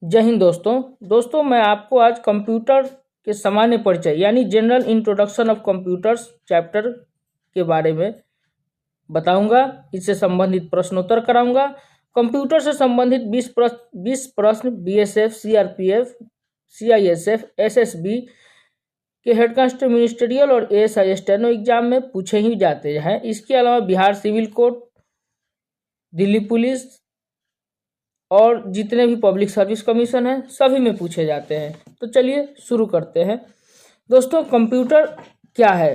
जय हिंद दोस्तों मैं आपको आज कंप्यूटर के सामान्य परिचय यानी general introduction of computers chapter के बारे में बताऊंगा। इससे संबंधित प्रश्नोत्तर कराऊंगा। कंप्यूटर से संबंधित 20 प्रश्न बीएसएफ, सीआरपीएफ, सीआईएसएफ, एसएसबी के हेड कांस्टेबल मिनिस्ट्रियल और एएसआई स्टेनो एग्जाम में पूछे ही जाते हैं। इसके अलावा Bihar civil code, Delhi police और जितने भी पब्लिक सर्विस कमीशन है सभी में पूछे जाते हैं। तो चलिए शुरू करते हैं। दोस्तों, कंप्यूटर क्या है?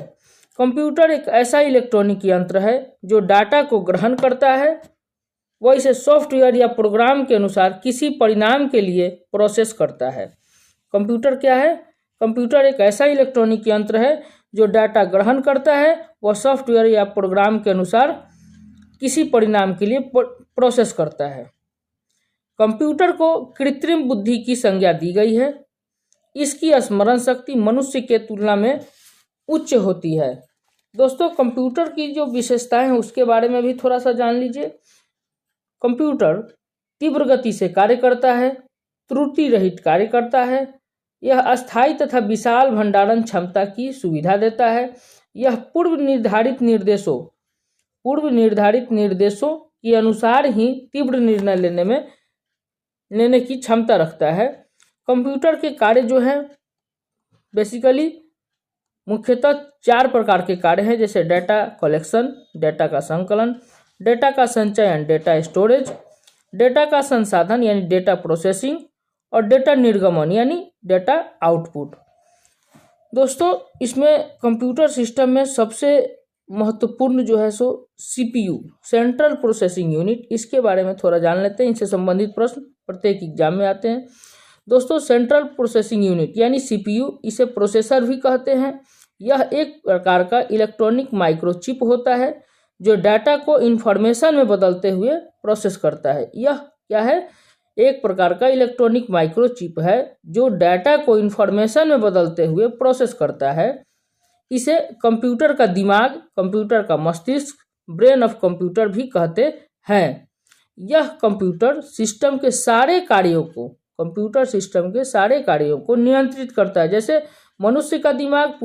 कंप्यूटर एक ऐसा इलेक्ट्रॉनिक यंत्र है जो डाटा को ग्रहण करता है, वह इसे सॉफ्टवेयर या प्रोग्राम के अनुसार किसी परिणाम के लिए प्रोसेस करता है। कंप्यूटर क्या है? कंप्यूटर एक ऐसा इलेक्ट्रॉनिक यंत्र है जो डाटा ग्रहण करता है, वह सॉफ्टवेयर या प्रोग्राम के अनुसार किसी परिणाम के लिए प्रोसेस करता है। कंप्यूटर को कृत्रिम बुद्धि की संज्ञा दी गई है। इसकी स्मरण शक्ति मनुष्य के तुलना में उच्च होती है। दोस्तों, कंप्यूटर की जो विशेषताएं हैं उसके बारे में भी थोड़ा सा जान लीजिए। कंप्यूटर तीव्र गति से कार्य करता है, त्रुटि रहित कार्य करता है, यह अस्थायी तथा विशाल भंडारण क्षमता की सुविधा देता है, यह पूर्व निर्धारित निर्देशों के अनुसार ही तीव्र निर्णय लेने की क्षमता रखता है। कंप्यूटर के कार्य जो हैं बेसिकली मुख्यतः 4 प्रकार के कार्य हैं, जैसे डेटा कलेक्शन, डेटा का संकलन, डेटा का संचय एंड डेटा स्टोरेज, डेटा का संसाधन यानी डेटा प्रोसेसिंग और डेटा निर्गमन यानी डेटा आउटपुट। दोस्तों, इसमें कंप्यूटर सिस्टम में सबसे महत्वपूर्ण जो है सो सीपीयू, सेंट्रल प्रोसेसिंग यूनिट, इसके बारे में थोड़ा जान लेते हैं। इनसे संबंधित प्रश्न प्रत्येक एग्जाम में आते हैं। दोस्तों, सेंट्रल प्रोसेसिंग यूनिट यानी सीपीयू, इसे प्रोसेसर भी कहते हैं। यह एक प्रकार का इलेक्ट्रॉनिक माइक्रोचिप होता है जो डाटा को इंफॉर्मेशन में बदलते हुए प्रोसेस करता है। यह क्या है? एक प्रकार का इलेक्ट्रॉनिक माइक्रोचिप है जो डाटा को इंफॉर्मेशन में बदलते हुए प्रोसेस करता है। इसे कंप्यूटर का दिमाग, कंप्यूटर का मस्तिष्क, ब्रेन ऑफ कंप्यूटर भी कहते हैं। यह कंप्यूटर सिस्टम के सारे कार्यों को नियंत्रित करता है। जैसे मनुष्य का दिमाग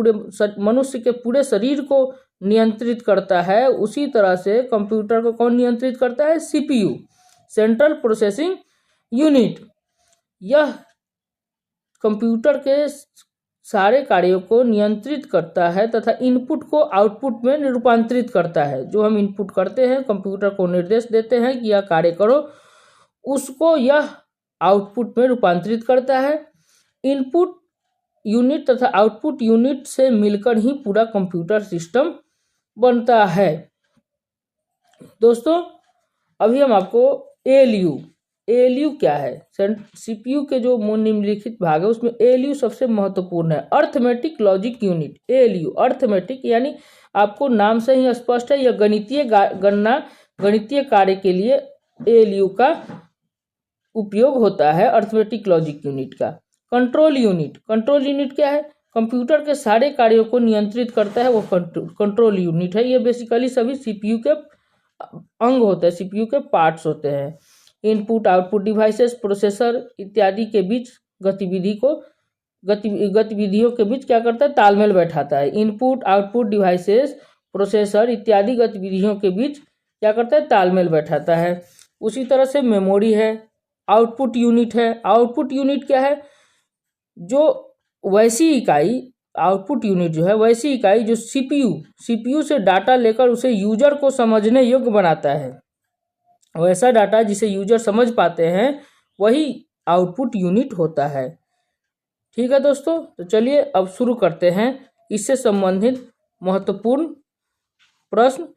मनुष्य के पूरे शरीर को नियंत्रित करता है, उसी तरह से कंप्यूटर को कौन नियंत्रित करता है? CPU, central processing unit. यह कंप्यूटर के सारे कार्यों को नियंत्रित करता है तथा इनपुट को आउटपुट में रूपांतरित करता है। जो हम इनपुट करते हैं, कंप्यूटर को निर्देश देते हैं कि यह कार्य करो, उसको यह आउटपुट में रूपांतरित करता है। इनपुट यूनिट तथा आउटपुट यूनिट से मिलकर ही पूरा कंप्यूटर सिस्टम बनता है। दोस्तों, अभी हम आपको एएलयू क्या है? सीपीयू के जो निम्नलिखित भाग है उसमें एएलयू सबसे महत्वपूर्ण है। Arithmetic logic unit, ALU arithmetic यानी आपको नाम से ही स्पष्ट है, यह गणितीय कार्य के लिए एएलयू का उपयोग होता है, अर्थमेटिक लॉजिक यूनिट का। कंट्रोल यूनिट क्या है? कंप्यूटर के सारे कार्यों को नियंत्रित करता है, वो कंट्रोल यूनिट है। ये बेसिकली सभी सीपीयू के अंग होते हैं, सीपीयू के पार्ट्स होते हैं। इनपुट आउटपुट डिवाइसेस, प्रोसेसर इत्यादि के बीच गतिविधियों के बीच क्या करता है? तालमेल बैठाता है। इनपुट आउटपुट डिवाइसेस, प्रोसेसर इत्यादि गतिविधियों के बीच क्या करता है? तालमेल बैठाता है। उसी तरह से मेमोरी है, आउटपुट यूनिट है। आउटपुट यूनिट क्या है? आउटपुट यूनिट जो है वैसी इकाई जो सीपीयू से डाटा लेकर उसे यूजर को समझने योग्य बनाता है। वैसा डाटा जिसे यूजर समझ पाते हैं वही आउटपुट यूनिट होता है। ठीक है दोस्तों, तो चलिए अब शुरू करते हैं इससे संबंधित महत्वपूर्ण प्रश्न।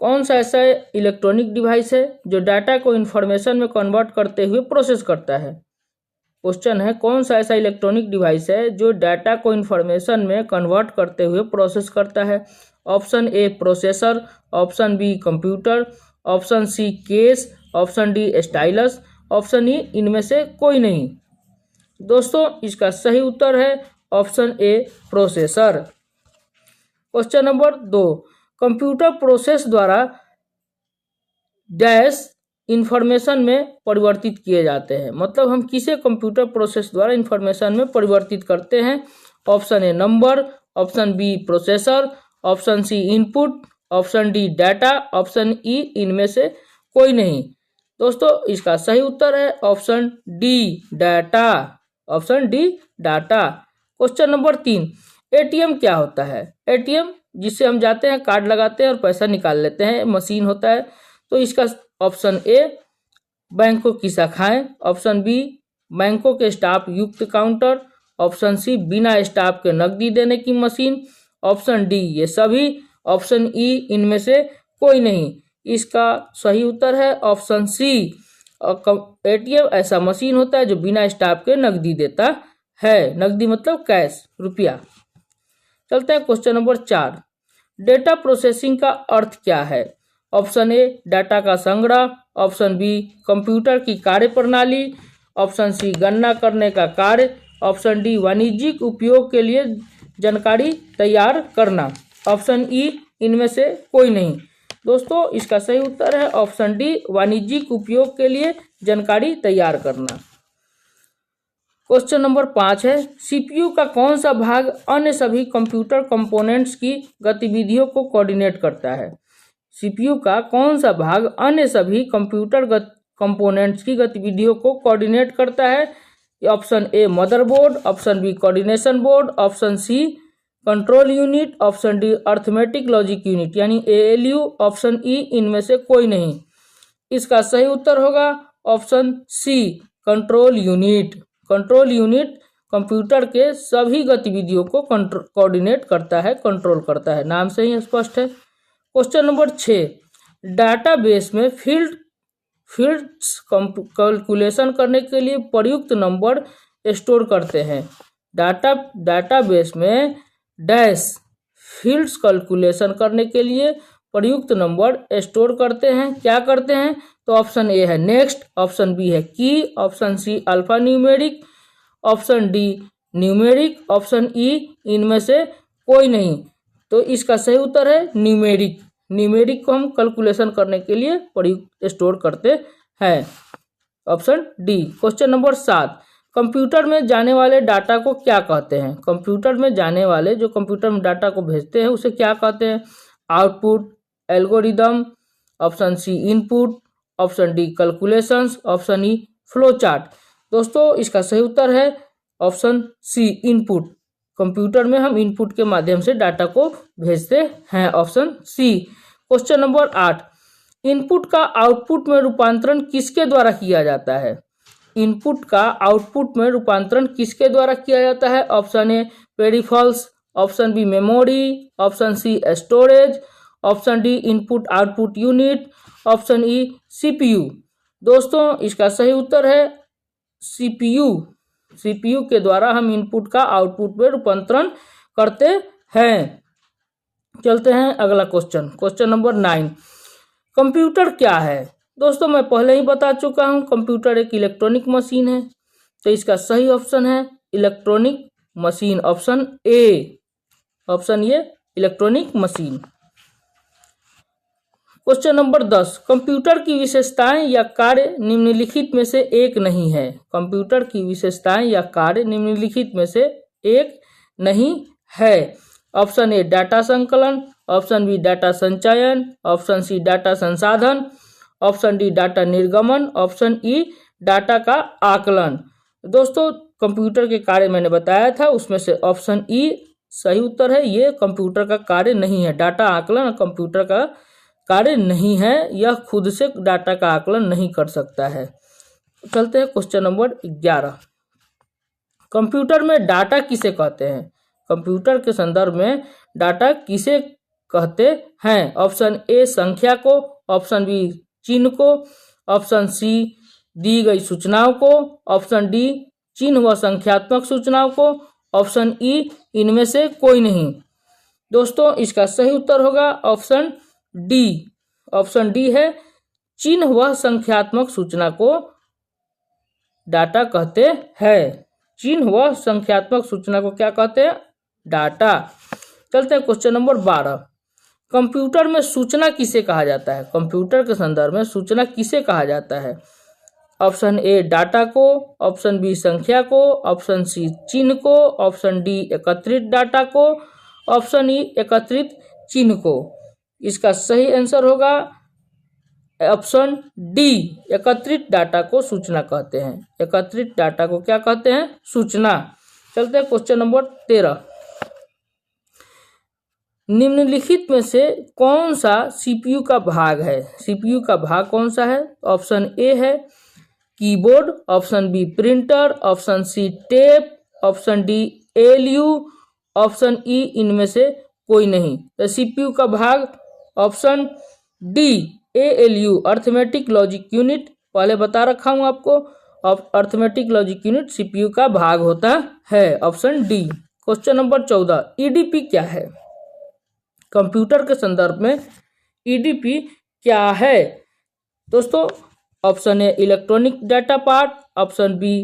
कौन सा ऐसा इलेक्ट्रॉनिक डिवाइस है जो डाटा को इंफॉर्मेशन में कन्वर्ट करते हुए प्रोसेस करता है? क्वेश्चन है, कौन सा ऐसा इलेक्ट्रॉनिक डिवाइस है जो डाटा को इंफॉर्मेशन में कन्वर्ट करते हुए प्रोसेस करता है? Option A processor, option B computer, option C case, option D stylus, option E इनमें से कोई नहीं। दोस्तों, इसका सही उत्तर है option A processor. Question number 2, computer process द्वारा डैश इंफॉर्मेशन में परिवर्तित किए जाते हैं। मतलब हम किसे कंप्यूटर प्रोसेस द्वारा इंफॉर्मेशन में परिवर्तित करते हैं। Option A number, option B processor, option C input, option D data, option E इनमें से कोई नहीं। दोस्तों इसका सही उत्तर है option D data. Option D data. Question number 3, ATM क्या होता है? एटीएम जिससे हम जाते हैं, कार्ड लगाते हैं और पैसा निकाल लेते हैं, मशीन होता है। तो इसका ऑप्शन ए बैंकों की शाखाएं, ऑप्शन बी बैंकों के स्टाफ युक्त काउंटर, ऑप्शन सी बिना स्टाफ के नकदी देने की मशीन, ऑप्शन डी ये सभी, ऑप्शन ई इनमें से कोई नहीं। इसका सही उत्तर है ऑप्शन सी। एटीएम ऐसा मशीन होता है जो बिना स्टाफ के नकदी देता है। नकदी मतलब कैश, रुपया। चलते हैं क्वेश्चन नंबर 4, डेटा प्रोसेसिंग का अर्थ क्या है? ऑप्शन ए डाटा का संग्रह, ऑप्शन बी कंप्यूटर की कार्यप्रणाली, ऑप्शन सी गणना करने का कार्य, ऑप्शन डी वाणिज्यिक उपयोग के लिए जानकारी तैयार करना, ऑप्शन ई इनमें से कोई नहीं। दोस्तों इसका सही उत्तर है ऑप्शन डी वाणिज्यिक उपयोग के लिए जानकारी तैयार करना। क्वेश्चन नंबर 5 है, सीपीयू का कौन सा भाग अन्य सभी कंप्यूटर कंपोनेंट्स की गतिविधियों को कोऑर्डिनेट करता है? सीपीयू का कौन सा भाग अन्य सभी कंप्यूटर कंपोनेंट्स की गतिविधियों को कोऑर्डिनेट करता है? Option A motherboard, option B coordination board, option C control unit, option D arithmetic logic unit यानी एएलयू, ऑप्शन ई इनमें से कोई नहीं। इसका सही उत्तर होगा option C control unit. Control unit computer के सभी गतिविधियों को कोऑर्डिनेट करता है, कंट्रोल करता है, नाम से ही स्पष्ट है। क्वेश्चन नंबर 6, डाटाबेस में फील्ड्स कैलकुलेशन करने के लिए प्रयुक्त नंबर स्टोर करते हैं। डाटाबेस में डैश फील्ड्स कैलकुलेशन करने के लिए प्रयुक्त नंबर स्टोर करते हैं। क्या करते हैं? तो ऑप्शन ए है नेक्स्ट, ऑप्शन बी है की, option C alpha numeric, option D numeric, option E इनमें से कोई नहीं। तो इसका सही उत्तर है न्यूमेरिक। न्यूमेरिक को हम कैलकुलेशन करने के लिए प्रयुक्त स्टोर करते हैं, option D. Question number 7, computer में जाने वाले डाटा को क्या कहते हैं? कंप्यूटर में जाने वाले जो कंप्यूटर में डाटा को भेजते हैं उसे क्या कहते हैं? Output, algorithm, option C input, option D calculations, option E flow chart. दोस्तों इसका सही उत्तर है ऑप्शन सी इनपुट। कंप्यूटर में हम इनपुट के माध्यम से डाटा को भेजते हैं, option C. Question number 8, input का आउटपुट में रूपांतरण किसके द्वारा किया जाता है? इनपुट का आउटपुट में रूपांतरण किसके द्वारा किया जाता है? Option A peripherals, option B memory, option C storage, option D input output unit, option E CPU. दोस्तों इसका सही उत्तर है सीपीयू। सीपीयू के द्वारा हम इनपुट का आउटपुट में रूपांतरण करते हैं। चलते हैं अगला क्वेश्चन, क्वेश्चन नंबर 9, कंप्यूटर क्या है? दोस्तों मैं पहले ही बता चुका हूं, कंप्यूटर एक इलेक्ट्रॉनिक मशीन है। तो इसका सही ऑप्शन है electronic machine, option A. Option ये electronic machine. Question number 10, computer की विशेषताएं या कार्य निम्नलिखित में से एक नहीं है। कंप्यूटर की विशेषताएं या कार्य निम्नलिखित में से एक नहीं है। ऑप्शन ए डाटा संकलन, ऑप्शन बी डाटा संचयन, ऑप्शन सी डाटा संसाधन, ऑप्शन डी डाटा निर्गमन, ऑप्शन ई डाटा का आकलन। दोस्तों कंप्यूटर के कार्य मैंने बताया था, उसमें से ऑप्शन ई सही उत्तर है। ये कंप्यूटर का कार्य नहीं है, डाटा आकलन कंप्यूटर का कार्य नहीं है, यह खुद से डाटा का आकलन नहीं कर सकता है। चलते हैं क्वेश्चन नंबर 11, कंप्यूटर में डाटा किसे कहते हैं? कंप्यूटर के संदर्भ में डाटा किसे कहते हैं? ऑप्शन ए संख्या को, ऑप्शन बी चिन्ह को, ऑप्शन सी दी गई सूचनाओं को, ऑप्शन डी चिन्ह व संख्यात्मक सूचनाओं को, ऑप्शन ई इनमें से कोई नहीं। दोस्तों इसका सही उत्तर होगा ऑप्शन डी। ऑप्शन डी है चिन्ह व संख्यात्मक सूचना को डाटा कहते हैं। चिन्ह व संख्यात्मक सूचना को क्या कहते हैं? डाटा। चलते हैं क्वेश्चन नंबर 12, कंप्यूटर में सूचना किसे कहा जाता है? कंप्यूटर के संदर्भ में सूचना किसे कहा जाता है? ऑप्शन ए डाटा को, ऑप्शन बी संख्या को, ऑप्शन सी चिन्ह को, ऑप्शन डी एकत्रित डाटा को, ऑप्शन ई एकत्रित चिन्ह को। इसका सही आंसर होगा ऑप्शन डी, एकत्रित डाटा को सूचना कहते हैं। एकत्रित डाटा को क्या कहते हैं? सूचना। चलते हैं क्वेश्चन नंबर 13। निम्नलिखित में से कौन सा सीपीयू का भाग है? सीपीयू का भाग कौन सा है? ऑप्शन ए है keyboard, option B printer, option C tape, option D ALU, option E इनमें से कोई नहीं। तो सीपीयू का भाग option D ALU, arithmetic logic unit, पहले बता रखा हूं आपको। अर्थमेटिक लॉजिक यूनिट सीपीयू का भाग होता है, option D. Question number 14, EDP क्या है? कंप्यूटर के संदर्भ में ईडीपी क्या है? दोस्तों option A electronic data part, option B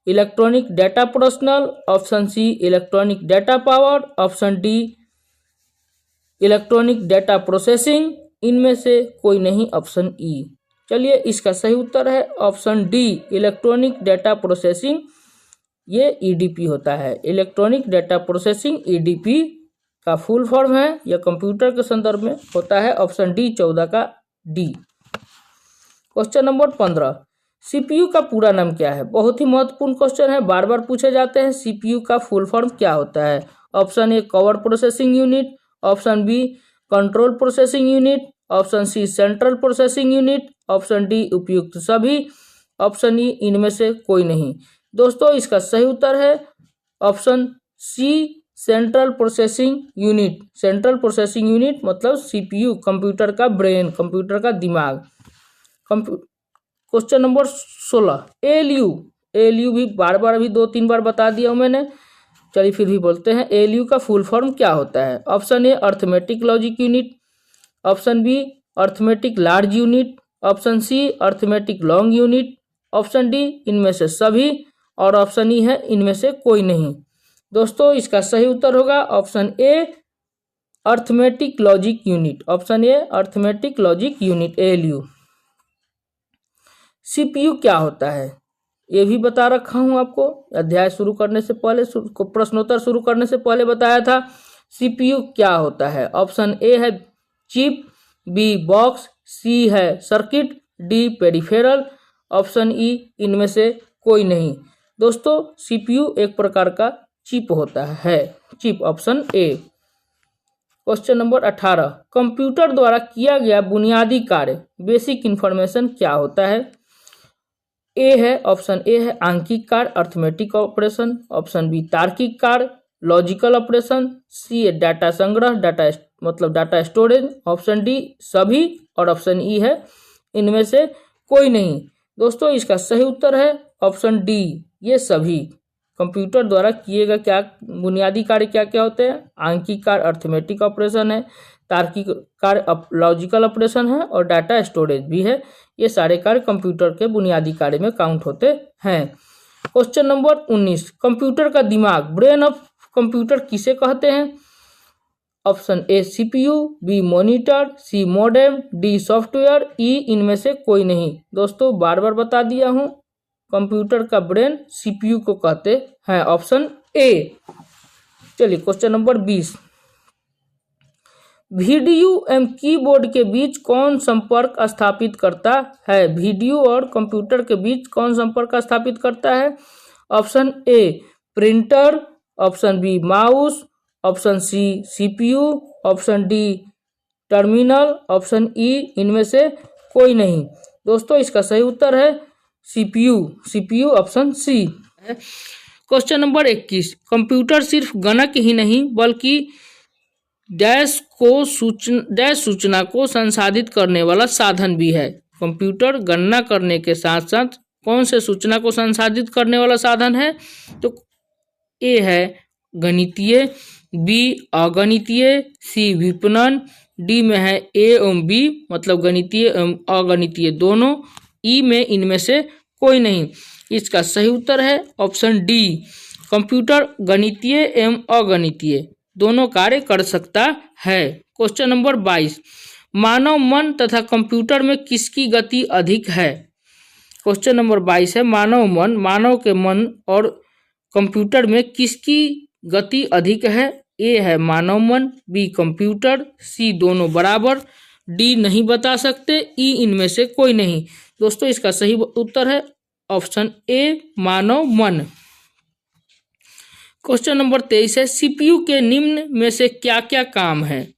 electronic data personal, option C electronic data power, option D electronic data processing, इनमें से कोई नहीं, ऑप्शन ई। चलिए इसका सही उत्तर है option D electronic data processing. ये ईडीपी होता है, इलेक्ट्रॉनिक डाटा प्रोसेसिंग ईडीपी का फुल फॉर्म है। यह कंप्यूटर के संदर्भ में होता है, ऑप्शन डी 14 का डी। क्वेश्चन नंबर 15, सीपीयू का पूरा नाम क्या है? बहुत ही महत्वपूर्ण क्वेश्चन है, बार बार पूछे जाते हैं। सीपीयू का फुल फॉर्म क्या होता है? Option A cover processing unit, option B control processing unit, option C central processing unit, option D उपयुक्त सभी, ऑप्शन ई इनमें से कोई नहीं। दोस्तों इसका सही उत्तर है option C central processing unit. Central processing unit मतलब सीपीयू, कंप्यूटर का ब्रेन, कंप्यूटर का दिमाग। Question number 16, LU. एलयू भी बार बार अभी 2-3 बार बता दिया हूं मैंने, चलिए फिर भी बोलते हैं। एलयू का फुल फॉर्म क्या होता है? Option A arithmetic logic unit, option B arithmetic large unit, option C arithmetic long unit, option D इनमें से सभी, और ऑप्शन ई है इनमें से कोई नहीं। दोस्तों इसका सही उत्तर होगा option A arithmetic logic unit, option A arithmetic logic unit ALU. CPU क्या होता है? ये भी बता रखा हूं आपको, अध्याय शुरू करने से पहले, प्रश्नोत्तर शुरू करने से पहले बताया था। सीपीयू क्या होता है? ऑप्शन ए है चिप, बी बॉक्स, सी है circuit, D peripheral, option E इनमें से कोई नहीं। दोस्तों सीपीयू एक प्रकार का चिप होता है, chip, option A. Question number 18, computer द्वारा किया गया बुनियादी कार्य, बेसिक इंफॉर्मेशन क्या होता है? ए है, ऑप्शन ए है आंकिक कार्य, अर्थमेटिक ऑपरेशन, ऑप्शन बी तार्किक कार्य, लॉजिकल ऑपरेशन, सी है डाटा संग्रह, डाटा मतलब डाटा स्टोरेज, ऑप्शन डी सभी, और ऑप्शन ई है इनमें से कोई नहीं। दोस्तों इसका सही उत्तर है ऑप्शन डी, ये सभी। कंप्यूटर द्वारा किए गए क्या बुनियादी कार्य क्या क्या होते हैं? आंकिक कार्य अर्थमेटिक ऑपरेशन है, तार्किक कार्य लॉजिकल ऑपरेशन है, और डाटा स्टोरेज भी है। ये सारे कार्य कंप्यूटर के बुनियादी कार्य में काउंट होते हैं। क्वेश्चन नंबर 19, कंप्यूटर का दिमाग, ब्रेन ऑफ कंप्यूटर किसे कहते हैं? Option A CPU, B monitor, C modem, D software, E इनमें से कोई नहीं। दोस्तों बार बार बता दिया हूं, कंप्यूटर का ब्रेन सीपीयू को कहते हैं, ऑप्शन ए। चलिए क्वेश्चन नंबर 20, वीडीयू एवं कीबोर्ड के बीच कौन संपर्क स्थापित करता है? वीडीयू और कंप्यूटर के बीच कौन संपर्क स्थापित करता है? Option A printer, option B mouse, option C CPU, option D terminal, option E इनमें से कोई नहीं। दोस्तों इसका सही उत्तर है CPU, CPU option C. Question number 21, computer सिर्फ गणक ही नहीं बल्कि डैश सूचना को संसाधित करने वाला साधन भी है। कंप्यूटर गणना करने के साथ साथ कौन से सूचना को संसाधित करने वाला साधन है? तो ए है गणितीय, बी अगणितीय, सी विपणन, डी में है ए एवं बी मतलब गणितीय एवं अगणितीय दोनों, ई में इनमें से कोई नहीं। इसका सही उत्तर है ऑप्शन डी, कंप्यूटर गणितीय एवं अगणितीय दोनों कार्य कर सकता है। क्वेश्चन नंबर 22, मानव मन तथा कंप्यूटर में किसकी गति अधिक है? क्वेश्चन नंबर 22 है, मानव के मन और कंप्यूटर में किसकी गति अधिक है? ए है मानव मन, बी कंप्यूटर, सी दोनों बराबर, डी नहीं बता सकते, ई इनमें से कोई नहीं। दोस्तों इसका सही उत्तर है ऑप्शन ए मानव मन। क्वेश्चन नंबर 23 है, सीपीयू के निम्न में से क्या क्या काम है?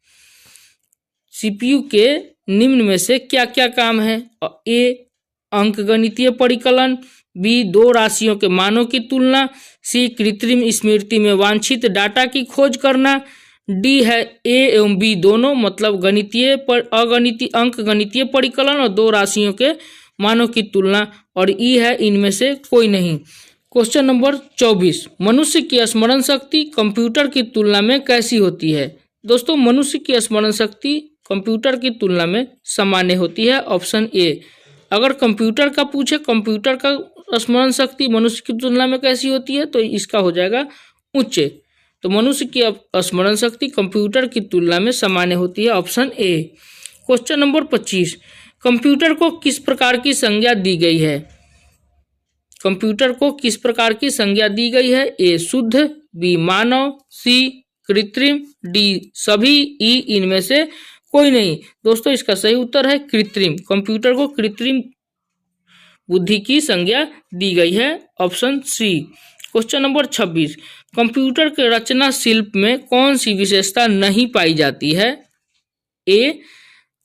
सीपीयू के निम्न में से क्या क्या काम है? ए अंकगणितीय परिकलन, बी दो राशियों के मानों की तुलना, सी कृत्रिम स्मृति में वांछित डाटा की खोज करना, डी है ए एवं बी दोनों, मतलब अंकगणितीय परिकलन और दो राशियों के मानों की तुलना, और ई है इनमें से कोई नहीं। क्वेश्चन नंबर 24, मनुष्य की स्मरण शक्ति कंप्यूटर की तुलना में कैसी होती है? दोस्तों मनुष्य की स्मरण शक्ति कंप्यूटर की तुलना में सामान्य होती है, ऑप्शन ए। अगर कंप्यूटर का पूछे कंप्यूटर का स्मरण शक्ति मनुष्य की तुलना में कैसी होती है, तो इसका हो जाएगा उच्च। तो मनुष्य की स्मरण शक्ति कंप्यूटर की तुलना में सामान्य होती है, ऑप्शन ए। क्वेश्चन नंबर 25, कंप्यूटर को किस प्रकार की संज्ञा दी गई है? कंप्यूटर को किस प्रकार की संज्ञा दी गई है? ए शुद्ध, बी मानव, सी कृत्रिम, डी सभी, ई इनमें से कोई नहीं। दोस्तों इसका सही उत्तर है कृत्रिम। कंप्यूटर को कृत्रिम बुद्धि की संज्ञा दी गई है, option C. Question number 26, computer के रचना शिल्प में कौन सी विशेषता नहीं पाई जाती है? ए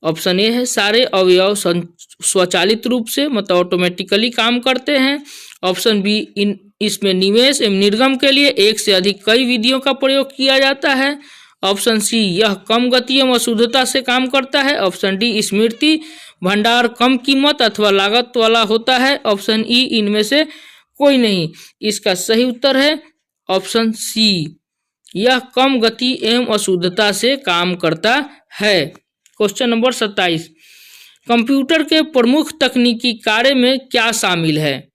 ऑप्शन ए है सारे अवयव स्वचालित रूप से मतलब ऑटोमेटिकली काम करते हैं। ऑप्शन बी इसमें निवेश एवं निर्गम के लिए एक से अधिक कई विधियों का प्रयोग किया जाता है। ऑप्शन सी यह कम गति एवं अशुद्धता से काम करता है। ऑप्शन डी स्मृति भंडार कम कीमत अथवा लागत वाला होता है। ऑप्शन ई इनमें से कोई नहीं। इसका सही उत्तर है ऑप्शन सी, यह कम गति एवं अशुद्धता से काम करता है। क्वेश्चन नंबर 27, कंप्यूटर के प्रमुख तकनीकी कार्य में क्या शामिल है?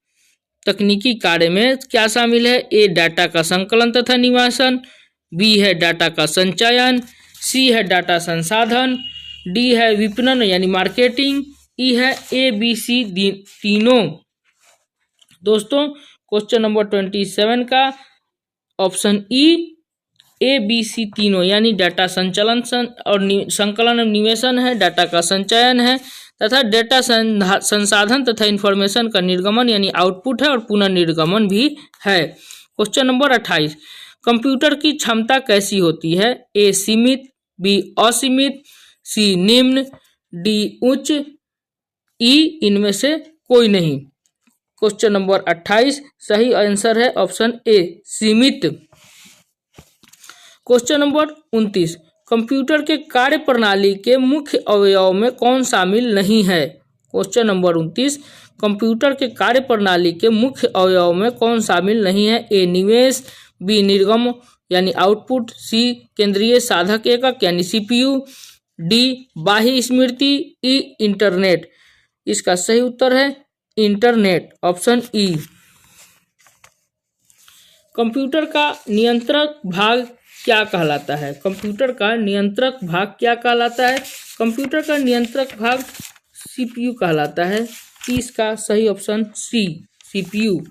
तकनीकी कार्य में क्या शामिल है? ए डाटा का संकलन तथा निवासन, बी है डाटा का संचयन, सी है डाटा संसाधन, डी है विपणन यानी मार्केटिंग, ई है ए बी सी तीनों। दोस्तों क्वेश्चन नंबर 27 का option E A B C तीनों यानी डाटा संचलन और संकलन और निवेशन है, डाटा का संचयन है तथा डेटा संसाधन तथा इंफॉर्मेशन का निर्गमन यानी आउटपुट है और पुनर्निर्गमन भी है। क्वेश्चन नंबर 28, कंप्यूटर की क्षमता कैसी होती है? ए सीमित, बी असीमित, सी निम्न, डी उच्च, ई इनमें से कोई नहीं। क्वेश्चन नंबर 28 सही आंसर है ऑप्शन ए सीमित। क्वेश्चन नंबर 29, कंप्यूटर के कार्य प्रणाली के मुख्य अवयव में कौन शामिल नहीं है? क्वेश्चन नंबर 29, कंप्यूटर के कार्य प्रणाली के मुख्य अवयव में कौन शामिल नहीं है? ए निवेश, बी निर्गम यानी आउटपुट, सी केंद्रीय साधक एकक यानी सीपीयू, डी बाह्य स्मृति, ई इंटरनेट। इसका सही उत्तर है इंटरनेट, ऑप्शन ई। कंप्यूटर का नियंत्रक भाग क्या कहलाता है? कंप्यूटर का नियंत्रक भाग क्या कहलाता है? कंप्यूटर का नियंत्रक भाग सीपीयू कहलाता है। इसका सही ऑप्शन सी सीपीयू।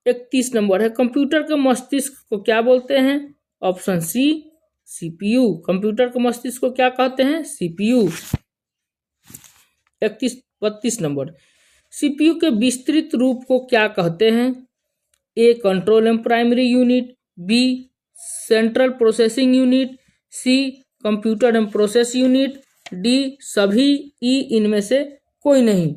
31 नंबर है, कंप्यूटर के मस्तिष्क को क्या बोलते हैं? Option C CPU. कंप्यूटर के मस्तिष्क को क्या कहते हैं? सीपीयू। 32 नंबर, सीपीयू के विस्तृत रूप को क्या कहते हैं? A control and primary unit, B central processing unit, C computer and process unit, D सभी, ई इनमें से कोई नहीं।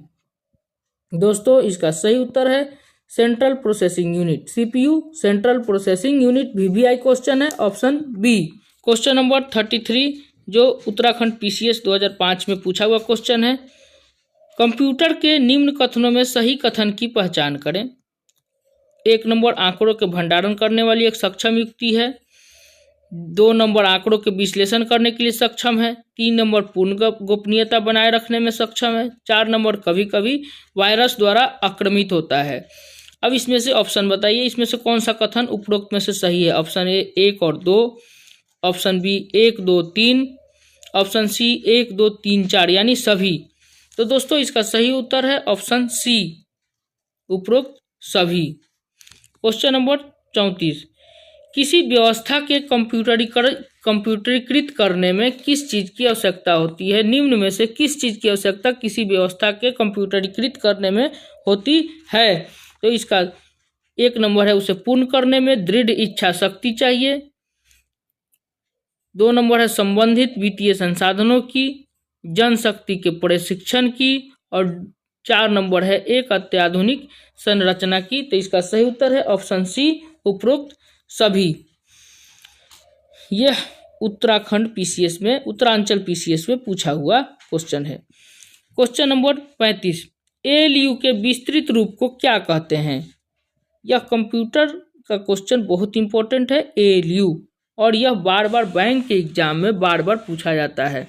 दोस्तों इसका सही उत्तर है central processing unit. CPU central processing unit VVI question है, ऑप्शन बी। क्वेश्चन नंबर 33 जो उत्तराखंड पीसीएस 2005 में पूछा हुआ क्वेश्चन है, कंप्यूटर के निम्न कथनों में सही कथन की पहचान करें। 1 नंबर आंकड़ों के भंडारण करने वाली एक सक्षम युक्ति है। 2 नंबर आंकड़ों के विश्लेषण करने के लिए सक्षम है। 3 नंबर पूर्ण गोपनीयता बनाए रखने में सक्षम है। 4 नंबर कभी कभी वायरस द्वारा आक्रमित होता है। अब इसमें से ऑप्शन बताइए, इसमें से कौन सा कथन उपरोक्त में से सही है? ऑप्शन ए 1 और 2, ऑप्शन बी 1, 2, 3, ऑप्शन सी 1 2 3 4 यानी सभी। तो दोस्तों इसका सही उत्तर है ऑप्शन सी, उपरोक्त सभी। क्वेश्चन नंबर 34, किसी व्यवस्था के कंप्यूटरीकृत करने में किस चीज की आवश्यकता होती है? निम्न में से किस चीज की आवश्यकता किसी व्यवस्था के कंप्यूटरीकृत करने में होती है? तो इसका 1 नंबर है, उसे पूर्ण करने में दृढ़ इच्छा शक्ति चाहिए। 2 नंबर है संबंधित वित्तीय संसाधनों की, जनशक्ति के प्रशिक्षण की, और 4 नंबर है एक अत्याधुनिक संरचना की। तो इसका सही उत्तर है ऑप्शन सी, उपरोक्त सभी। यह उत्तराखंड पीसीएस में, उत्तरांचल पीसीएस में पूछा हुआ क्वेश्चन है। क्वेश्चन नंबर 35, एएलयू के विस्तृत रूप को क्या कहते हैं? यह कंप्यूटर का क्वेश्चन बहुत इंपॉर्टेंट है, एएलयू, और यह बार बार बैंक के एग्जाम में बार बार पूछा जाता है।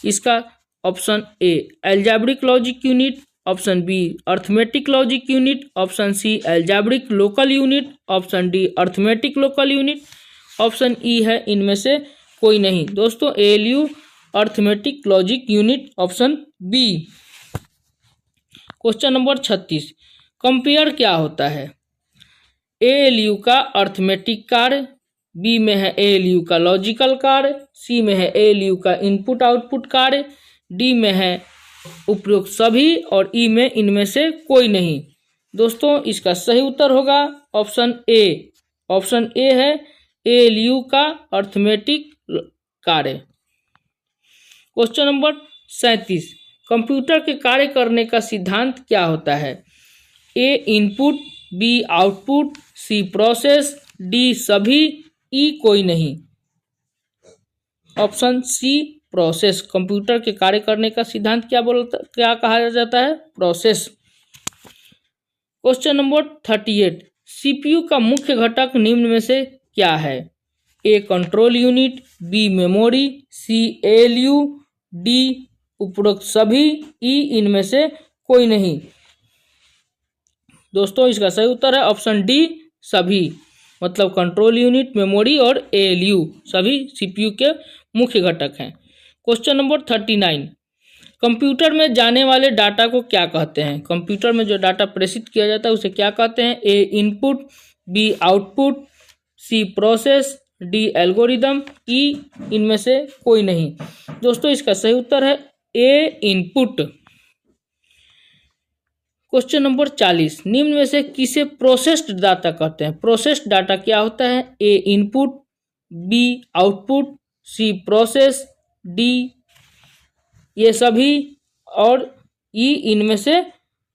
इसका option A algebraic logic unit, option B arithmetic logic unit, option C algebraic local unit, option D arithmetic local unit, option E है इनमें से कोई नहीं। दोस्तों ALU arithmetic logic unit, option B. Question number 36, compare क्या होता है? ALU का अर्थमेटिक कार्य, बी में है एएलयू का लॉजिकल कार्य, सी में है एएलयू का इनपुट आउटपुट कार्य, डी में है उपरोक्त सभी, और ई में इनमें से कोई नहीं। दोस्तों इसका सही उत्तर होगा ऑप्शन ए। ऑप्शन ए है एएलयू का अर्थमेटिक कार्य। क्वेश्चन नंबर 37, कंप्यूटर के कार्य करने का सिद्धांत क्या होता है? ए इनपुट, बी आउटपुट, सी प्रोसेस, डी सभी, ई कोई नहीं। ऑप्शन सी प्रोसेस, कंप्यूटर के कार्य करने का सिद्धांत क्या कहा जाता है? प्रोसेस। क्वेश्चन नंबर 38, सीपीयू का मुख्य घटक निम्न में से क्या है? ए कंट्रोल यूनिट, बी मेमोरी, सी एएलयू, डी उपरोक्त सभी, ई इनमें से कोई नहीं। दोस्तों इसका सही उत्तर है ऑप्शन डी सभी, मतलब कंट्रोल यूनिट, मेमोरी और एएलयू सभी सीपीयू के मुख्य घटक हैं। क्वेश्चन नंबर 39, कंप्यूटर में जाने वाले डाटा को क्या कहते हैं? कंप्यूटर में जो डाटा प्रेषित किया जाता है उसे क्या कहते हैं? ए इनपुट, बी आउटपुट, सी प्रोसेस, डी एल्गोरिदम, ई इनमें से कोई नहीं। दोस्तों इसका सही उत्तर है ए इनपुट। क्वेश्चन नंबर 40, निम्न में से किसे प्रोसेस्ड डाटा कहते हैं? प्रोसेस्ड डाटा क्या होता है? ए इनपुट, बी आउटपुट, सी प्रोसेस, डी ये सभी, और ई इनमें से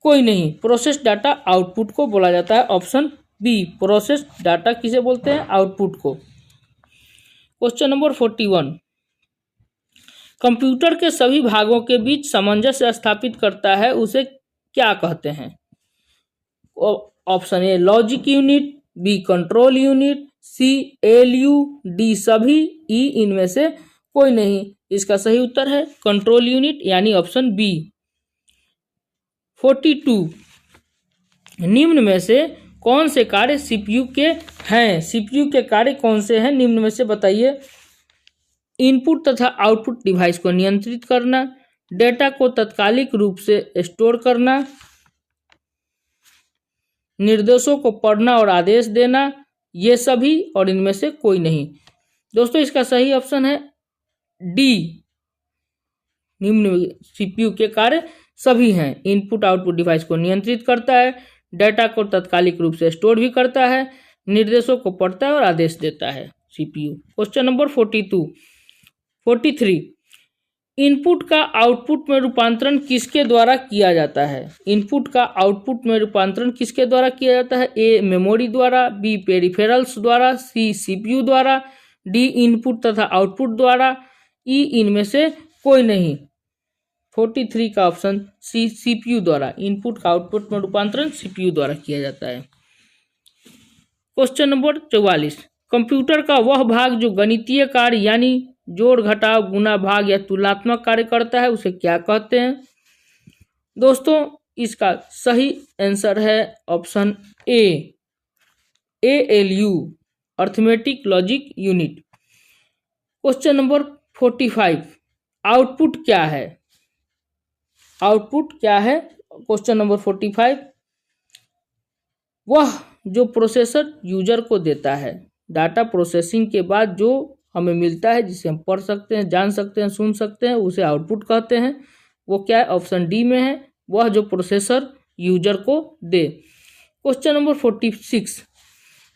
कोई नहीं। प्रोसेस्ड डाटा आउटपुट को बोला जाता है, ऑप्शन बी प्रोसेस्ड डाटा किसे बोलते हैं? आउटपुट को। क्वेश्चन नंबर 41, कंप्यूटर के सभी भागों के बीच सामंजस्य स्थापित करता है उसे क्या कहते हैं? Option A logic unit, B control unit, C ALU, D सभी, ई इनमें से कोई नहीं। इसका सही उत्तर है कंट्रोल यूनिट यानी ऑप्शन बी। 42, निम्न में से कौन से कार्य सीपीयू के हैं? सीपीयू के कार्य कौन से हैं निम्न में से बताइए? इनपुट तथा आउटपुट डिवाइस को नियंत्रित करना, डेटा को तात्कालिक रूप से स्टोर करना, निर्देशों को पढ़ना और आदेश देना, ये सभी, और इनमें से कोई नहीं। दोस्तों इसका सही ऑप्शन है डी, निम्न सीपीयू के कार्य सभी हैं। इनपुट आउटपुट डिवाइस को नियंत्रित करता है, डेटा को तात्कालिक रूप से स्टोर भी करता है, निर्देशों को पढ़ता है और आदेश देता है सीपीयू। क्वेश्चन नंबर 43, इनपुट का आउटपुट में रूपांतरण किसके द्वारा किया जाता है? इनपुट का आउटपुट में रूपांतरण किसके द्वारा किया जाता है? ए मेमोरी द्वारा, बी पेरिफेरल्स द्वारा, सी सीपीयू द्वारा, डी इनपुट तथा आउटपुट द्वारा, ई इनमें से कोई नहीं। 43 का ऑप्शन सी सीपीयू द्वारा, इनपुट का आउटपुट में रूपांतरण सीपीयू द्वारा किया जाता है। क्वेश्चन नंबर 44, कंप्यूटर का वह भाग जो गणितीय कार्य यानी जोड़ घटाव गुणा भाग या तुलनात्मक कार्य करता है उसे क्या कहते हैं? दोस्तों इसका सही आंसर है ऑप्शन ए ALU arithmetic logic unit. Question number 45, output क्या है? आउटपुट क्या है? क्वेश्चन नंबर 45, वह जो प्रोसेसर यूजर को देता है, डाटा प्रोसेसिंग के बाद जो हमें मिलता है, जिसे हम पढ़ सकते हैं, जान सकते हैं, सुन सकते हैं, उसे आउटपुट कहते हैं। वो क्या है? ऑप्शन डी में है, वह जो प्रोसेसर यूजर को दे। क्वेश्चन नंबर 46,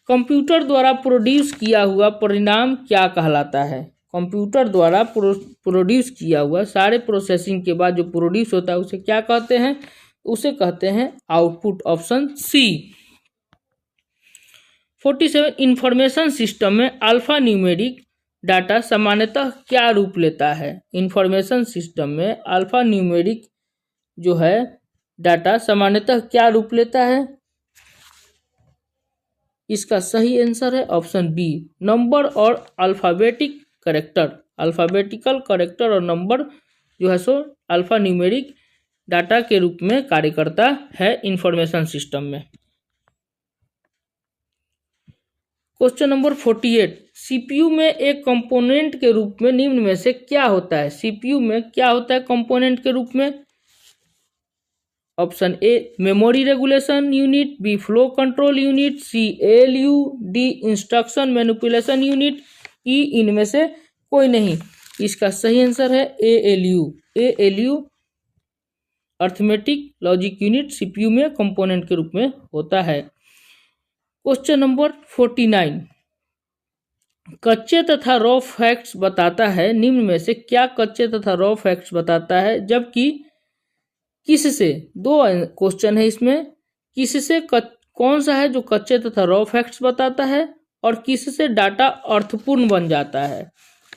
कंप्यूटर द्वारा प्रोड्यूस किया हुआ परिणाम क्या कहलाता है? कंप्यूटर द्वारा प्रोड्यूस किया हुआ सारे प्रोसेसिंग के बाद जो प्रोड्यूस होता है उसे क्या कहते हैं? उसे कहते हैं output, option C. 47, information system में अल्फा न्यूमेरिक डाटा सामान्यतः क्या रूप लेता है? इंफॉर्मेशन सिस्टम में अल्फा न्यूमेरिक जो है डाटा सामान्यतः क्या रूप लेता है? इसका सही आंसर है ऑप्शन बी, नंबर और अल्फाबेटिक करेक्टर। अल्फाबेटिकल करेक्टर और नंबर जो है सो अल्फा न्यूमेरिक डाटा के रूप में कार्य करता है इंफॉर्मेशन सिस्टम में। क्वेश्चन नंबर 48, सीपीयू में एक कंपोनेंट के रूप में निम्न में से क्या होता है? सीपीयू में क्या होता है कंपोनेंट के रूप में? Option A memory regulation unit, B flow control unit, C ALU, D instruction manipulation unit, E इनमें से कोई नहीं। इसका सही आंसर है ALU. ALU arithmetic logic unit CPU में कंपोनेंट के रूप में होता है। क्वेश्चन नंबर 49, कच्चे तथा रॉ फैक्ट्स बताता है, निम्न में से क्या कच्चे तथा रॉ फैक्ट्स बताता है? जबकि किससे, दो क्वेश्चन है इसमें, किससे कौन सा है जो कच्चे तथा रॉ फैक्ट्स बताता है और किससे डाटा अर्थपूर्ण बन जाता है?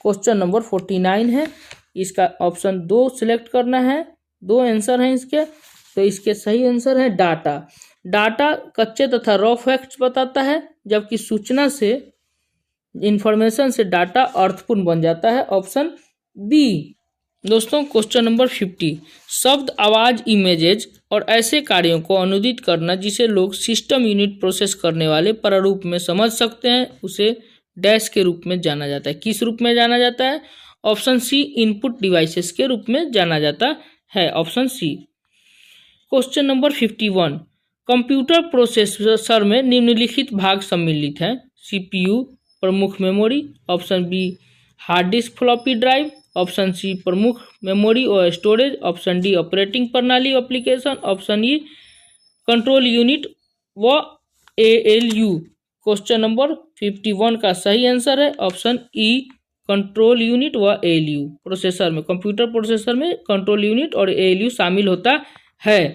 क्वेश्चन नंबर 49 है, इसका ऑप्शन 2 सिलेक्ट करना है। 2 आंसर हैं इसके, तो इसके सही आंसर है डाटा। डाटा कच्चे तथा रॉ फैक्ट्स बताता है, जबकि सूचना से, इंफॉर्मेशन से डाटा अर्थपूर्ण बन जाता है, ऑप्शन बी। दोस्तों क्वेश्चन नंबर 50, शब्द, आवाज, इमेजेज और ऐसे कार्यों को अनुदित करना जिसे लोग सिस्टम यूनिट प्रोसेस करने वाले प्रारूप में समझ सकते हैं, उसे डैश के रूप में जाना जाता है। किस रूप में जाना जाता है? ऑप्शन सी, इनपुट डिवाइसेस के रूप में जाना जाता है, option C. Question number 51, computer processor में निम्नलिखित भाग सम्मिलित हैं? सीपीयू, प्रमुख memory, option B hard disk floppy drive, option C प्रमुख मेमोरी और स्टोरेज, ऑप्शन डी ऑपरेटिंग प्रणाली application, option E control unit व एएलयू। क्वेश्चन नंबर 51 का सही आंसर है ऑप्शन ई कंट्रोल यूनिट व एएलयू। प्रोसेसर में, कंप्यूटर प्रोसेसर में कंट्रोल यूनिट और एएलयू शामिल होता है।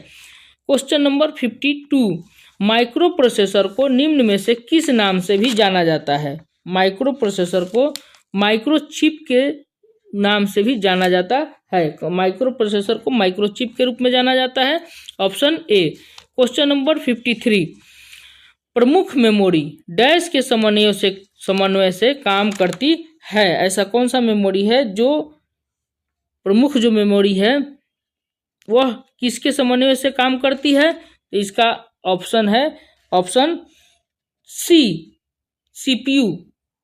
क्वेश्चन नंबर 52, माइक्रो प्रोसेसर को निम्न में से किस नाम से भी जाना जाता है? माइक्रो प्रोसेसर को माइक्रोचिप के नाम से भी जाना जाता है। माइक्रो प्रोसेसर को माइक्रोचिप के रूप में जाना जाता है, ऑप्शन ए। क्वेश्चन नंबर 53, प्रमुख मेमोरी डैश के समन्वय से काम करती है? ऐसा कौन सा मेमोरी है जो प्रमुख जो मेमोरी है वह किसके समन्वय से काम करती है? तो इसका ऑप्शन है ऑप्शन सी, सीपीयू।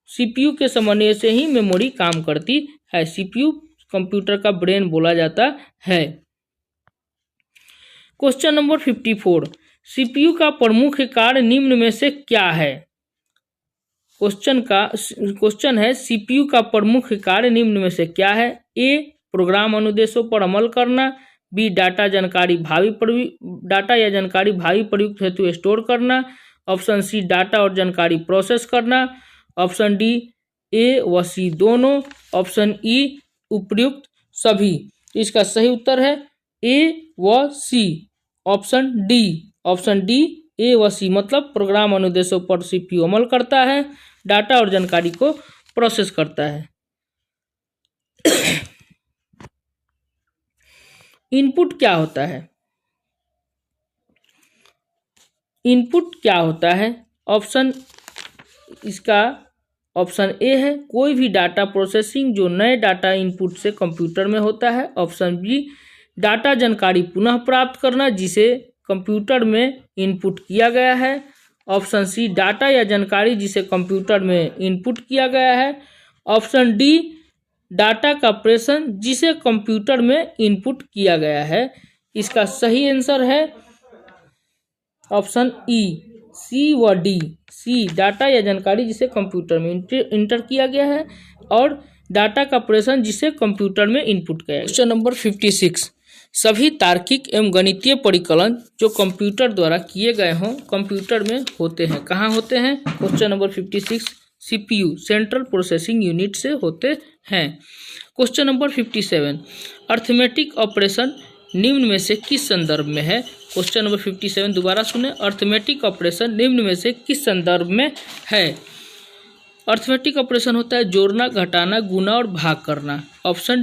सीपीयू के समन्वय से ही मेमोरी काम करती है। सीपीयू कंप्यूटर का ब्रेन बोला जाता है। क्वेश्चन नंबर 54, सीपीयू का प्रमुख कार्य निम्न में से क्या है? क्वेश्चन है सीपीयू का प्रमुख कार्य निम्न में से क्या है? ए प्रोग्राम अनुदेशों पर अमल करना, बी डाटा या जानकारी भावी प्रयुक्त हेतु स्टोर करना, ऑप्शन सी डाटा और जानकारी प्रोसेस करना, ऑप्शन डी ए व सी दोनों, ऑप्शन ई उपयुक्त सभी। इसका सही उत्तर है ए व C, option D. Option D A व सी मतलब प्रोग्राम अनुदेशों पर सीपीयू अमल करता है, डाटा और जानकारी को प्रोसेस करता है। इनपुट क्या होता है? इनपुट क्या होता है? ऑप्शन इसका ऑप्शन ए है, कोई भी डाटा प्रोसेसिंग जो नए डाटा इनपुट से कंप्यूटर में होता है, ऑप्शन बी डाटा जानकारी पुनः प्राप्त करना जिसे कंप्यूटर में इनपुट किया गया है, ऑप्शन सी डाटा या जानकारी जिसे कंप्यूटर में इनपुट किया गया है, ऑप्शन डी डाटा का ऑपरेशन जिसे कंप्यूटर में इनपुट किया गया है। इसका सही आंसर है ऑप्शन ई, सी व डी। सी, डाटा या जानकारी जिसे कंप्यूटर में इंटर किया गया है, और डाटा का ऑपरेशन जिसे कंप्यूटर में इनपुट किया गया है। क्वेश्चन नंबर 56, सभी तार्किक एवं गणितीय परिकलन जो कंप्यूटर द्वारा किए गए हों कंप्यूटर में होते हैं। कहाँ होते हैं? Question number 56 CPU central processing unit से होते हैं। क्वेश्चन नंबर 57, अर्थमेटिक ऑपरेशन निम्न में से किस संदर्भ में है? क्वेश्चन नंबर 57 दोबारा सुने, अर्थमेटिक ऑपरेशन निम्न में से किस संदर्भ में है? अर्थमेटिक ऑपरेशन होता है जोड़ना, घटाना, गुना और भाग करना। ऑप्शन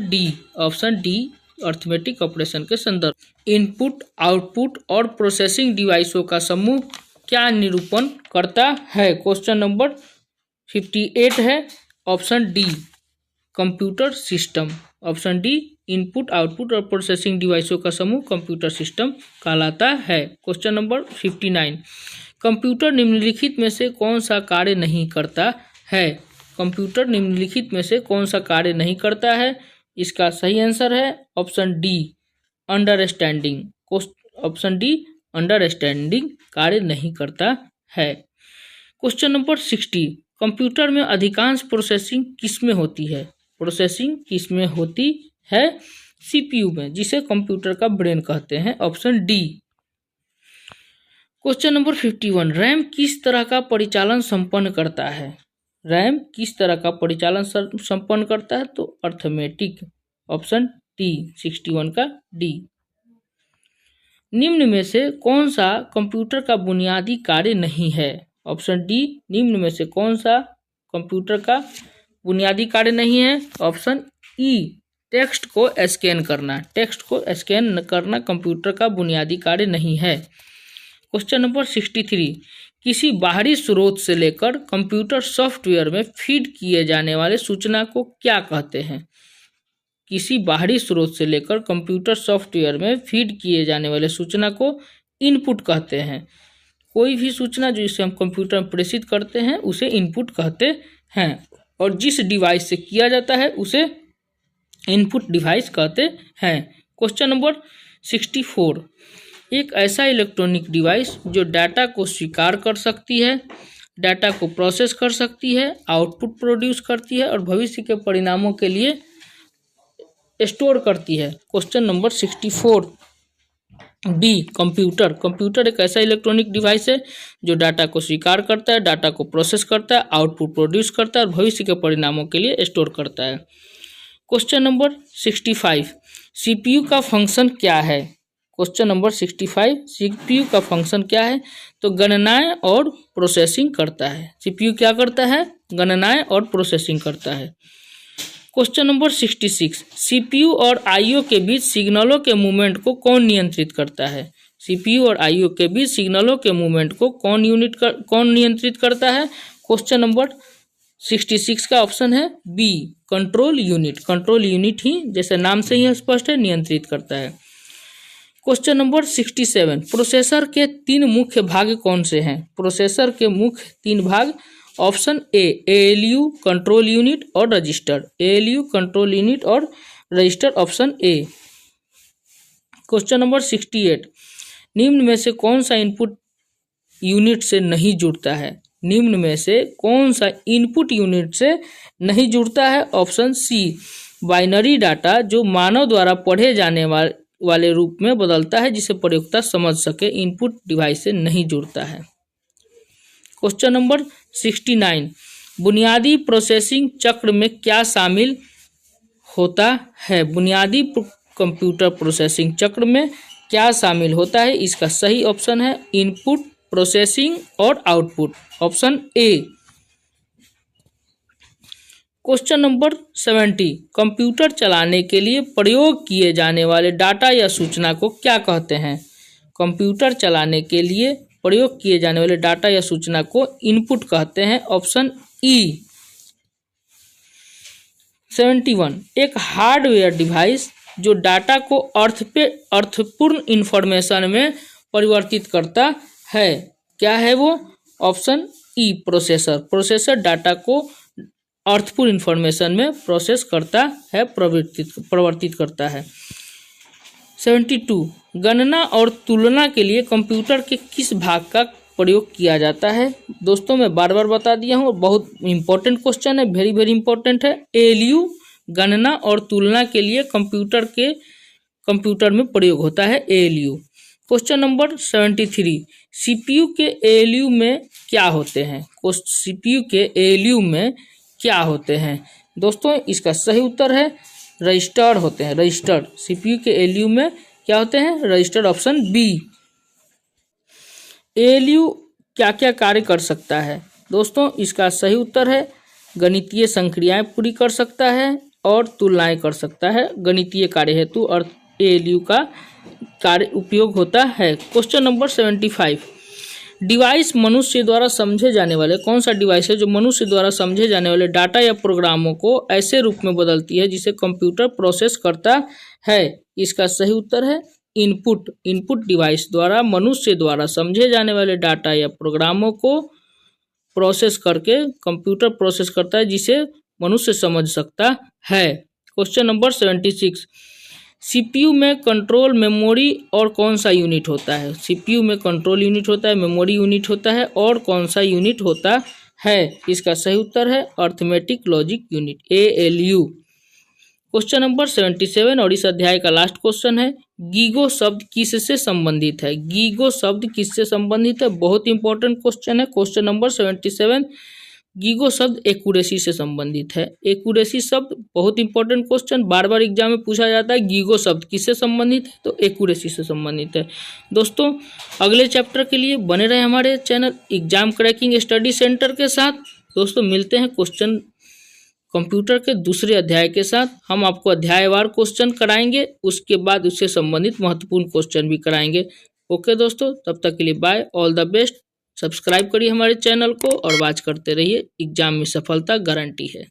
डी अर्थमेटिक ऑपरेशन के संदर्भ। इनपुट, आउटपुट और प्रोसेसिंग डिवाइसों का समूह क्या निरूपण करता है? क्वेश्चन नंबर 58 है option D, computer system. Option D, input, output और प्रोसेसिंग डिवाइसों का समूह कंप्यूटर सिस्टम कहलाता है। क्वेश्चन नंबर 59, कंप्यूटर निम्नलिखित में से कौन सा कार्य नहीं करता है? कंप्यूटर निम्नलिखित में से कौन सा कार्य नहीं करता है? इसका सही आंसर है option D, understanding. Option D, understanding कार्य नहीं करता है। क्वेश्चन नंबर 60, कंप्यूटर में अधिकांश प्रोसेसिंग किस में होती है? प्रोसेसिंग किस में होती है? CPU में, जिसे कंप्यूटर का ब्रेन कहते हैं। Option D. Question number 51, RAM किस तरह का परिचालन संपन्न करता है? रैम किस तरह का परिचालन संपन्न करता है? तो अर्थमेटिक। ऑप्शन डी, 61 का डी। निम्न में से कौन सा कंप्यूटर का बुनियादी कार्य नहीं है? ऑप्शन डी, निम्न में से कौन सा कंप्यूटर का बुनियादी कार्य नहीं है? ऑप्शन ई, टेक्स्ट को स्कैन करना। टेक्स्ट को स्कैन करना कंप्यूटर का बुनियादी कार्य नहीं है। क्वेश्चन नंबर 63, किसी बाहरी स्रोत से लेकर कंप्यूटर सॉफ्टवेयर में फीड किए जाने वाले सूचना को क्या कहते हैं? किसी बाहरी स्रोत से लेकर कंप्यूटर सॉफ्टवेयर में फीड किए जाने वाले सूचना को इनपुट कहते हैं। कोई भी सूचना जो इसे हम कंप्यूटर में प्रेषित करते हैं उसे इनपुट कहते हैं, और जिस डिवाइस से किया जाता है उसे इनपुट डिवाइस कहते हैं। क्वेश्चन नंबर 64, एक ऐसा इलेक्ट्रॉनिक डिवाइस जो डाटा को स्वीकार कर सकती है, डाटा को प्रोसेस कर सकती है, आउटपुट प्रोड्यूस करती है और भविष्य के परिणामों के लिए स्टोर करती है। Question number 64 D, computer. Computer एक ऐसा इलेक्ट्रॉनिक डिवाइस है जो डाटा को स्वीकार करता है, डाटा को प्रोसेस करता है, आउटपुट प्रोड्यूस करता है और भविष्य के परिणामों के लिए स्टोर करता है। क्वेश्चन नंबर 65, CPU का फंक्शन क्या है? क्वेश्चन नंबर 65, CPU का फंक्शन क्या है? तो गणनाएं और प्रोसेसिंग करता है। CPU क्या करता है? गणनाएं और प्रोसेसिंग करता है। क्वेश्चन नंबर 66, CPU और IO के बीच सिग्नलों के मूवमेंट को कौन नियंत्रित करता है? CPU और IO के बीच सिग्नलों के मूवमेंट को कौन नियंत्रित करता है? क्वेश्चन नंबर 66 का ऑप्शन है B, control unit. Control unit ही जैसे नाम से ही स्पष्ट है नियंत्रित करता है। क्वेश्चन नंबर 67, प्रोसेसर के 3 मुख्य भाग कौन से हैं? प्रोसेसर के मुख्य 3 भाग। Option A, ALU, control unit और रजिस्टर। ALU, कंट्रोल यूनिट और register. Option A. Question number 68, निम्न में से कौन सा इनपुट यूनिट से नहीं जुड़ता है? निम्न में से कौन सा इनपुट यूनिट से नहीं जुड़ता है? ऑप्शन सी, बाइनरी डाटा जो मानव द्वारा पढ़े जाने वाले रूप में बदलता है जिसे प्रयोक्ता समझ सके, इनपुट डिवाइस से नहीं जुड़ता है। क्वेश्चन नंबर 69, बुनियादी प्रोसेसिंग चक्र में क्या शामिल होता है? बुनियादी कंप्यूटर प्रोसेसिंग चक्र में क्या शामिल होता है? इसका सही ऑप्शन है इनपुट, प्रोसेसिंग और output. Option A. Question number 70, computer चलाने के लिए प्रयोग किए जाने वाले डाटा या सूचना को क्या कहते हैं? कंप्यूटर चलाने के लिए प्रयोग किए जाने वाले डाटा या सूचना को इनपुट कहते हैं। Option E. 71, एक हार्डवेयर डिवाइस जो डाटा को अर्थपूर्ण इंफॉर्मेशन में परिवर्तित करता है, क्या है वो? Option E, processor. Processor data को अर्थफुल इंफॉर्मेशन में प्रोसेस करता है, प्रवर्तित करता है। 72 गणना और तुलना के लिए कंप्यूटर के किस भाग का प्रयोग किया जाता है। दोस्तों मैं बार बार बता दिया हूँ, बहुत इंपॉर्टेंट क्वेश्चन है, वेरी वेरी इंपॉर्टेंट है। एएलयू गणना और तुलना के लिए कंप्यूटर में प्रयोग होता है एएलयू। क्वेश्चन नंबर 73 सीपीयू के एएलयू में क्या होते हैं। सीपीयू के एएलयू में क्या होते हैं। दोस्तों इसका सही उत्तर है रजिस्टर्ड होते हैं, रजिस्टर्ड। सीपीयू के एएलयू में क्या होते हैं, रजिस्टर्ड, ऑप्शन बी। एएलयू क्या क्या कार्य कर सकता है। दोस्तों इसका सही उत्तर है गणितीय संक्रियाएं पूरी कर सकता है और तुलनाएं कर सकता है। गणितीय कार्य हेतु और एएलयू का कार्य उपयोग होता है। क्वेश्चन नंबर 75 डिवाइस मनुष्य द्वारा समझे जाने वाले, कौन सा डिवाइस है जो मनुष्य द्वारा समझे जाने वाले डाटा या प्रोग्रामों को ऐसे रूप में बदलती है जिसे कंप्यूटर प्रोसेस करता है। इसका सही उत्तर है इनपुट। इनपुट डिवाइस द्वारा मनुष्य द्वारा समझे जाने वाले डाटा या प्रोग्रामों को प्रोसेस करके कंप्यूटर प्रोसेस करता है जिसे मनुष्य समझ सकता है। क्वेश्चन नंबर 76 सीपीयू में कंट्रोल मेमोरी और कौन सा यूनिट होता है। सीपीयू में कंट्रोल यूनिट होता है, मेमोरी यूनिट होता है और कौन सा यूनिट होता है। इसका सही उत्तर है arithmetic logic unit, ALU. Question number 77 और इस अध्याय का लास्ट क्वेश्चन है गीगो शब्द किससे संबंधित है। गीगो शब्द किससे संबंधित है, बहुत इंपॉर्टेंट क्वेश्चन है। क्वेश्चन नंबर 77 गीगो शब्द एक्यूरेसी से संबंधित है। एक्यूरेसी शब्द बहुत इंपॉर्टेंट क्वेश्चन, बार बार एग्जाम में पूछा जाता है। गीगो शब्द किससे संबंधित है, तो एक्यूरेसी से संबंधित है। दोस्तों अगले चैप्टर के लिए बने रहे हमारे channel exam cracking study centre के साथ। दोस्तों मिलते हैं क्वेश्चन कंप्यूटर के दूसरे अध्याय के साथ। हम आपको अध्यायवार क्वेश्चन कराएंगे, उसके बाद उससे संबंधित महत्वपूर्ण क्वेश्चन भी कराएंगे। ओके दोस्तों, तब तक के लिए bye, all the best. Subscribe करिए हमारे चैनल को और वॉच करते रहिए, एग्जाम में सफलता गारंटी है।